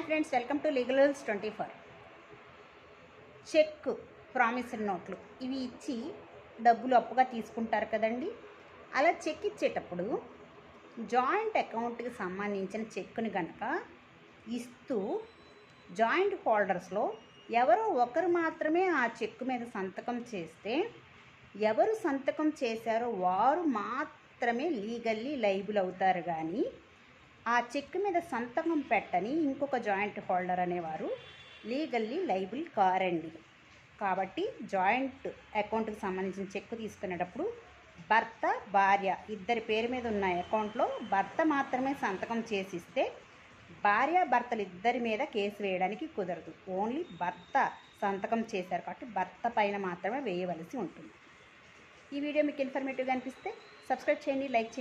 Hi friends, welcome to legal rules 24. Check, promissory నోట్లు ఇవి ఇచ్చి డబ్బులు అప్పుగా తీసుకుంటారు కదండి. అలా చెక్ ఇచ్చేటప్పుడు జాయింట్ అకౌంట్కి సంబంధించిన చెక్కుని కనుక ఇస్తూ జాయింట్ హోల్డర్స్లో ఎవరో ఒకరు మాత్రమే ఆ చెక్ మీద సంతకం చేస్తే ఎవరు సంతకం చేశారో వారు మాత్రమే లీగల్లీ లైబుల్ అవుతారు. కానీ ఆ చెక్ మీద సంతకం పెట్టని ఇంకొక జాయింట్ హోల్డర్ అనేవారు లీగల్లీ లైబుల్ కారండి. కాబట్టి జాయింట్ అకౌంట్కి సంబంధించిన చెక్ తీసుకునేటప్పుడు భర్త భార్య ఇద్దరి పేరు మీద ఉన్న అకౌంట్లో భర్త మాత్రమే సంతకం చేసిస్తే భర్తలు ఇద్దరి మీద కేసు వేయడానికి కుదరదు. ఓన్లీ భర్త సంతకం చేశారు కాబట్టి భర్త పైన మాత్రమే వేయవలసి ఉంటుంది. ఈ వీడియో మీకు ఇన్ఫర్మేటివ్గా అనిపిస్తే సబ్స్క్రైబ్ చేయండి, లైక్ చేయండి.